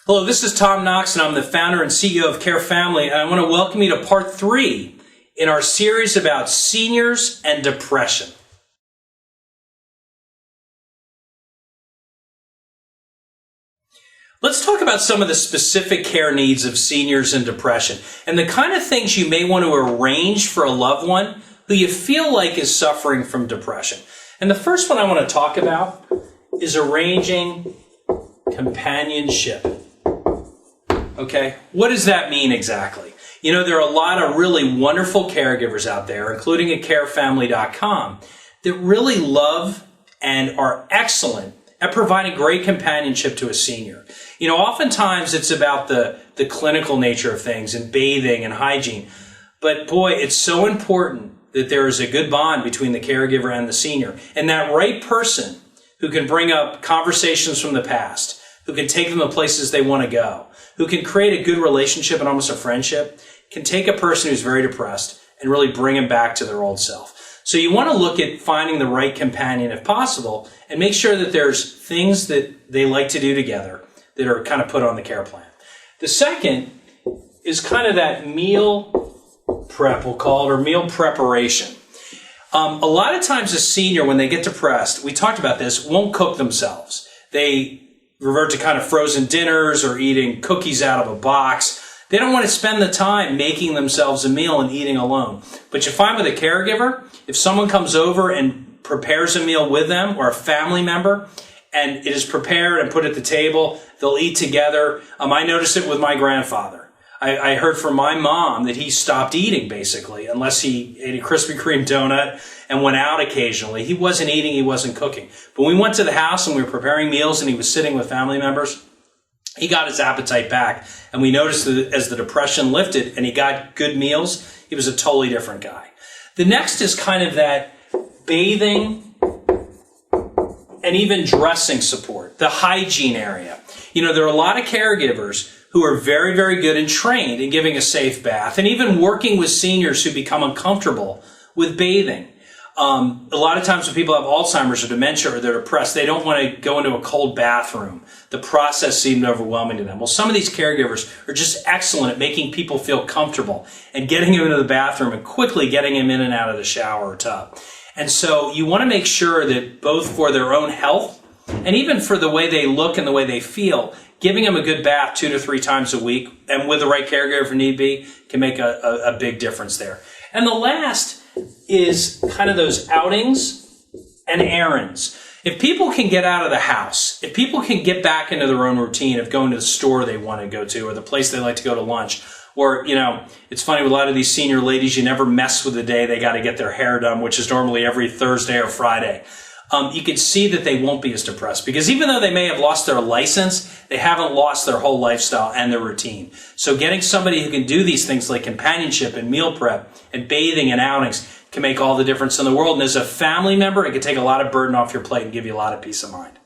Hello, this is Tom Knox, and I'm the founder and CEO of CareFamily, and I want to welcome you to part 3 in our series about seniors and depression. Let's talk about some of the specific care needs of seniors and depression, and the kind of things you may want to arrange for a loved one who you feel like is suffering from depression. And the first one I want to talk about is arranging companionship. Okay, what does that mean exactly? You know, there are a lot of really wonderful caregivers out there, including at carefamily.com, that really love and are excellent at providing great companionship to a senior. You know, oftentimes it's about the clinical nature of things and bathing and hygiene. But boy, it's so important that there is a good bond between the caregiver and the senior. And that right person who can bring up conversations from the past, who can take them to places they want to go, who can create a good relationship and almost a friendship, can take a person who's very depressed and really bring them back to their old self. So you want to look at finding the right companion if possible and make sure that there's things that they like to do together that are kind of put on the care plan. The second is kind of that meal prep, we'll call it, or meal preparation. A lot of times a senior, when they get depressed, we talked about this, won't cook themselves. They revert to kind of frozen dinners or eating cookies out of a box. They don't want to spend the time making themselves a meal and eating alone. But you find with a caregiver, if someone comes over and prepares a meal with them or a family member, and it is prepared and put at the table, they'll eat together. I noticed it with my grandfather. I heard from my mom that he stopped eating, basically, unless he ate a Krispy Kreme donut and went out occasionally. He wasn't eating, he wasn't cooking. But when we went to the house and we were preparing meals and he was sitting with family members, he got his appetite back. And we noticed that as the depression lifted and he got good meals, he was a totally different guy. The next is kind of that bathing and even dressing support, the hygiene area. You know, there are a lot of caregivers who are very, very good and trained in giving a safe bath and even working with seniors who become uncomfortable with bathing. A lot of times when people have Alzheimer's or dementia or they're depressed, they don't want to go into a cold bathroom. The process seemed overwhelming to them. Well, some of these caregivers are just excellent at making people feel comfortable and getting them into the bathroom and quickly getting them in and out of the shower or tub. And so you want to make sure that both for their own health and even for the way they look and the way they feel, giving them a good bath 2 to 3 times a week and with the right caregiver if need be can make a big difference there. And the last is kind of those outings and errands. If people can get out of the house, if people can get back into their own routine of going to the store they want to go to or the place they like to go to lunch, or, you know, it's funny with a lot of these senior ladies, you never mess with the day they got to get their hair done, which is normally every Thursday or Friday. You can see that they won't be as depressed because even though they may have lost their license, they haven't lost their whole lifestyle and their routine. So getting somebody who can do these things like companionship and meal prep and bathing and outings can make all the difference in the world. And as a family member, it can take a lot of burden off your plate and give you a lot of peace of mind.